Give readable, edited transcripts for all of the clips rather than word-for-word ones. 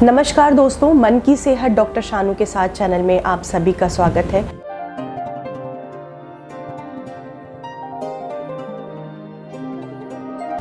नमस्कार दोस्तों, मन की सेहत डॉक्टर शानू के साथ चैनल में आप सभी का स्वागत है।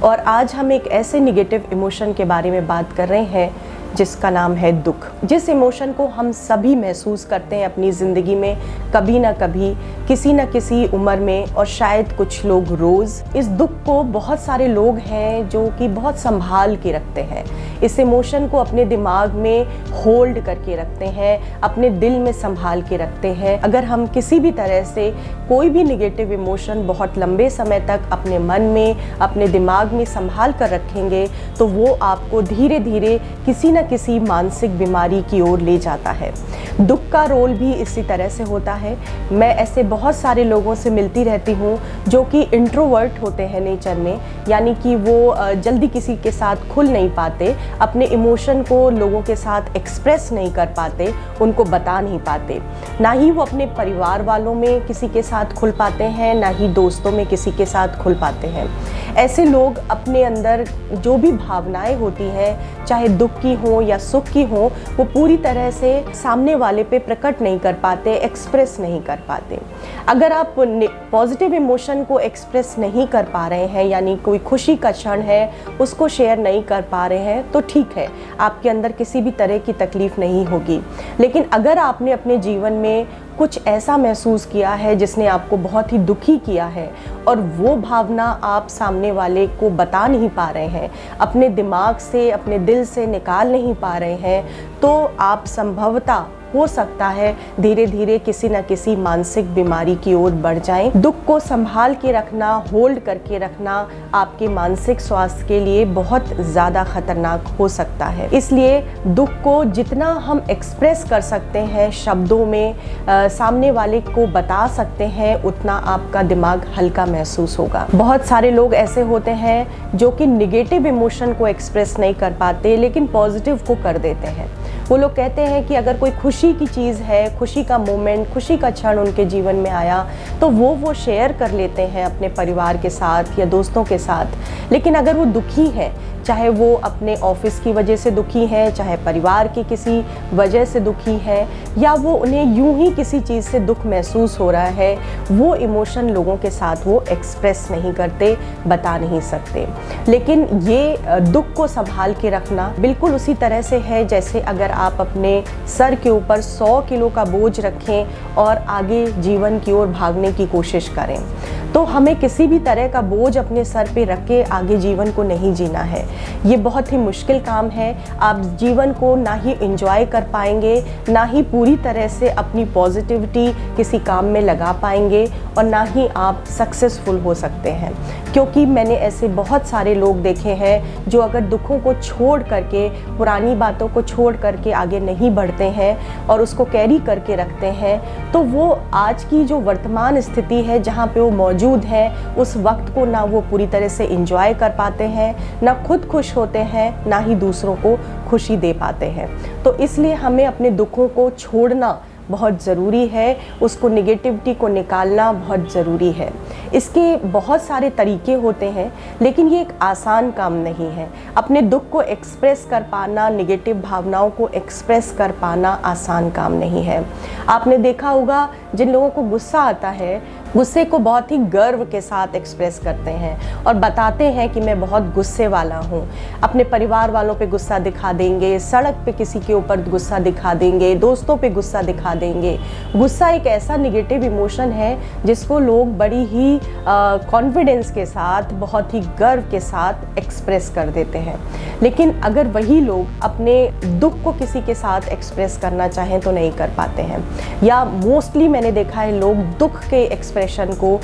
और आज हम एक ऐसे निगेटिव इमोशन के बारे में बात कर रहे हैं जिसका नाम है दुख। जिस इमोशन को हम सभी महसूस करते हैं अपनी ज़िंदगी में कभी ना कभी, किसी न किसी उम्र में, और शायद कुछ लोग रोज़। इस दुख को बहुत सारे लोग हैं जो कि बहुत संभाल के रखते हैं। इस इमोशन को अपने दिमाग में होल्ड करके रखते हैं, अपने दिल में संभाल के रखते हैं। अगर हम किसी भी तरह से कोई भी निगेटिव इमोशन बहुत लंबे समय तक अपने मन में, अपने दिमाग में संभाल कर रखेंगे तो वो आपको धीरे धीरे किसी न किसी मानसिक बीमारी की ओर ले जाता है। दुख का रोल भी इसी तरह से होता है। मैं ऐसे बहुत सारे लोगों से मिलती रहती हूँ जो कि इंट्रोवर्ट होते हैं नेचर में, यानी कि वो जल्दी किसी के साथ खुल नहीं पाते, अपने इमोशन को लोगों के साथ एक्सप्रेस नहीं कर पाते, उनको बता नहीं पाते। ना ही वो अपने परिवार वालों में किसी के साथ खुल पाते हैं, ना ही दोस्तों में किसी के साथ खुल पाते हैं। ऐसे लोग अपने अंदर जो भी भावनाएं होती हैं, चाहे दुख की हो या सुख की हो, वो पूरी तरह से सामने वाले पे प्रकट नहीं कर पाते, एक्सप्रेस नहीं कर पाते। अगर आप पॉजिटिव इमोशन को एक्सप्रेस नहीं कर पा रहे हैं, यानी कोई खुशी का क्षण है उसको शेयर नहीं कर पा रहे हैं, तो ठीक है, आपके अंदर किसी भी तरह की तकलीफ नहीं होगी। लेकिन अगर आपने अपने जीवन में कुछ ऐसा महसूस किया है जिसने आपको बहुत ही दुखी किया है और वो भावना आप सामने वाले को बता नहीं पा रहे हैं, अपने दिमाग से, अपने दिल से निकाल नहीं पा रहे हैं, तो आप संभवतः हो सकता है धीरे धीरे किसी न किसी मानसिक बीमारी की ओर बढ़ जाएं। दुख को संभाल के रखना, होल्ड करके रखना आपके मानसिक स्वास्थ्य के लिए बहुत ज़्यादा खतरनाक हो सकता है। इसलिए दुख को जितना हम एक्सप्रेस कर सकते हैं शब्दों में, सामने वाले को बता सकते हैं, उतना आपका दिमाग हल्का महसूस होगा। बहुत सारे लोग ऐसे होते हैं जो कि निगेटिव इमोशन को एक्सप्रेस नहीं कर पाते लेकिन पॉजिटिव को कर देते हैं। वो लोग कहते हैं कि अगर कोई खुशी की चीज़ है, खुशी का मोमेंट, खुशी का क्षण उनके जीवन में आया तो वो शेयर कर लेते हैं अपने परिवार के साथ या दोस्तों के साथ। लेकिन अगर वो दुखी है, चाहे वो अपने ऑफिस की वजह से दुखी है, चाहे परिवार की किसी वजह से दुखी है, या वो उन्हें यूं ही किसी चीज़ से दुख महसूस हो रहा है, वो इमोशन लोगों के साथ वो एक्सप्रेस नहीं करते, बता नहीं सकते। लेकिन ये दुख को संभाल के रखना बिल्कुल उसी तरह से है जैसे अगर आप अपने सर के ऊपर 100 किलो का बोझ रखें और आगे जीवन की ओर भागने की कोशिश करें। तो हमें किसी भी तरह का बोझ अपने सर पे रख के आगे जीवन को नहीं जीना है। ये बहुत ही मुश्किल काम है। आप जीवन को ना ही एंजॉय कर पाएंगे, ना ही पूरी तरह से अपनी पॉजिटिविटी किसी काम में लगा पाएंगे, और ना ही आप सक्सेसफुल हो सकते हैं। क्योंकि मैंने ऐसे बहुत सारे लोग देखे हैं जो अगर दुखों को छोड़ करके, पुरानी बातों को छोड़ करके आगे नहीं बढ़ते हैं और उसको कैरी करके रखते हैं, तो वो आज की जो वर्तमान स्थिति है जहाँ पे वो मौजूद हैं, उस वक्त को ना वो पूरी तरह से एंजॉय कर पाते हैं, ना खुद खुश होते हैं, ना ही दूसरों को खुशी दे पाते हैं। तो इसलिए हमें अपने दुखों को छोड़ना बहुत ज़रूरी है, उसको निगेटिविटी को निकालना बहुत ज़रूरी है। इसके बहुत सारे तरीके होते हैं लेकिन ये एक आसान काम नहीं है। अपने दुख को एक्सप्रेस कर पाना, निगेटिव भावनाओं को एक्सप्रेस कर पाना आसान काम नहीं है। आपने देखा होगा जिन लोगों को गुस्सा आता है, गुस्से को बहुत ही गर्व के साथ एक्सप्रेस करते हैं और बताते हैं कि मैं बहुत गुस्से वाला हूँ। अपने परिवार वालों पे गुस्सा दिखा देंगे, सड़क पे किसी के ऊपर गुस्सा दिखा देंगे, दोस्तों पे गुस्सा दिखा देंगे। गुस्सा एक ऐसा निगेटिव इमोशन है जिसको लोग बड़ी ही कॉन्फिडेंस के साथ, बहुत ही गर्व के साथ एक्सप्रेस कर देते हैं। लेकिन अगर वही लोग अपने दुख को किसी के साथ एक्सप्रेस करना चाहें तो नहीं कर पाते हैं, या मोस्टली मैंने देखा है लोग दुख के एक्सप्रेशन को,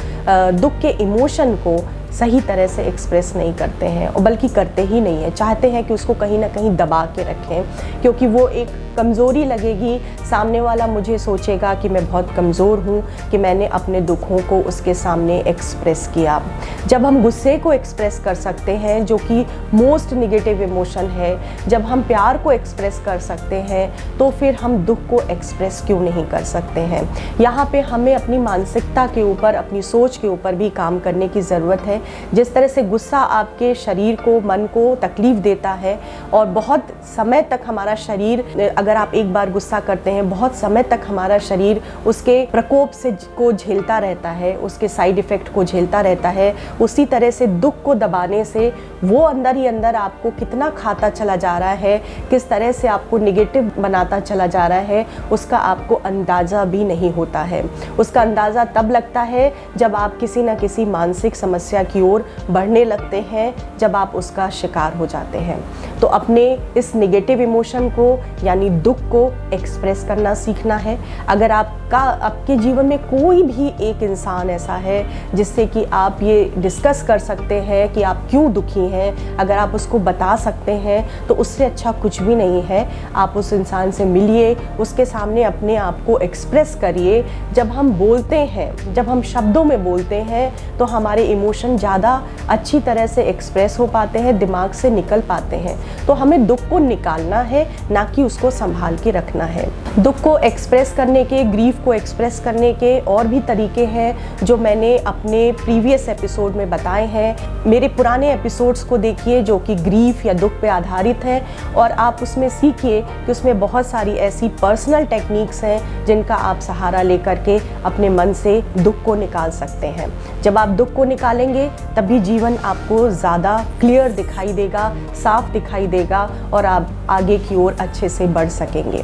दुख के इमोशन को सही तरह से एक्सप्रेस नहीं करते हैं, और बल्कि करते ही नहीं है, चाहते हैं कि उसको कहीं ना कहीं दबा के रखें, क्योंकि वो एक कमज़ोरी लगेगी। सामने वाला मुझे सोचेगा कि मैं बहुत कमज़ोर हूँ कि मैंने अपने दुखों को उसके सामने एक्सप्रेस किया। जब हम गुस्से को एक्सप्रेस कर सकते हैं, जो कि मोस्ट निगेटिव इमोशन है, जब हम प्यार को एक्सप्रेस कर सकते हैं, तो फिर हम दुख को एक्सप्रेस क्यों नहीं कर सकते हैं। यहाँ पे हमें अपनी मानसिकता के ऊपर, अपनी सोच के ऊपर भी काम करने की ज़रूरत है है। जिस तरह से गुस्सा आपके शरीर को, मन को तकलीफ़ देता है और बहुत समय तक हमारा शरीर, अगर आप एक बार गुस्सा करते हैं, बहुत समय तक हमारा शरीर उसके प्रकोप से को झेलता रहता है, उसके साइड इफ़ेक्ट को झेलता रहता है। उसी तरह से दुख को दबाने से वो अंदर ही अंदर आपको कितना खाता चला जा रहा है, किस तरह से आपको निगेटिव बनाता चला जा रहा है, उसका आपको अंदाज़ा भी नहीं होता है। उसका अंदाज़ा तब लगता है जब आप किसी न किसी मानसिक समस्या की ओर बढ़ने लगते हैं, जब आप उसका शिकार हो जाते हैं। तो अपने इस निगेटिव इमोशन को यानी दुख को एक्सप्रेस करना सीखना है। अगर आपके जीवन में कोई भी एक इंसान ऐसा है जिससे कि आप ये डिस्कस कर सकते हैं कि आप क्यों दुखी हैं, अगर आप उसको बता सकते हैं, तो उससे अच्छा कुछ भी नहीं है। आप उस इंसान से मिलिए, उसके सामने अपने आप को एक्सप्रेस करिए। जब हम बोलते हैं, जब हम शब्दों में बोलते हैं, तो हमारे इमोशन ज़्यादा अच्छी तरह से एक्सप्रेस हो पाते हैं, दिमाग से निकल पाते हैं। तो हमें दुख को निकालना है, ना कि उसको संभाल के रखना है। दुख को एक्सप्रेस करने के, ग्रीफ को एक्सप्रेस करने के और भी तरीके हैं जो मैंने अपने प्रीवियस एपिसोड में बताए हैं। मेरे पुराने एपिसोड्स को देखिए जो कि ग्रीफ या दुख पे आधारित हैं, और आप उसमें सीखिए कि उसमें बहुत सारी ऐसी पर्सनल टेक्निक्स हैं जिनका आप सहारा लेकर के अपने मन से दुख को निकाल सकते हैं। जब आप दुख को निकालेंगे तभी जीवन आपको ज़्यादा क्लियर दिखाई देगा, साफ दिखाई देगा, और आप आगे की ओर अच्छे से बढ़ सकेंगे।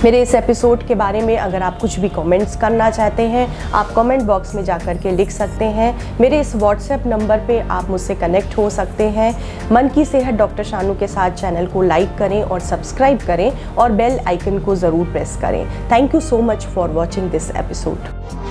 मेरे इस एपिसोड के बारे में अगर आप कुछ भी कमेंट्स करना चाहते हैं, आप कमेंट बॉक्स में जाकर के लिख सकते हैं। मेरे इस व्हाट्सएप नंबर पे आप मुझसे कनेक्ट हो सकते हैं। मन की सेहत डॉक्टर शानू के साथ चैनल को लाइक करें और सब्सक्राइब करें और बेल आइकन को ज़रूर प्रेस करें। Thank you so much for watching this episode.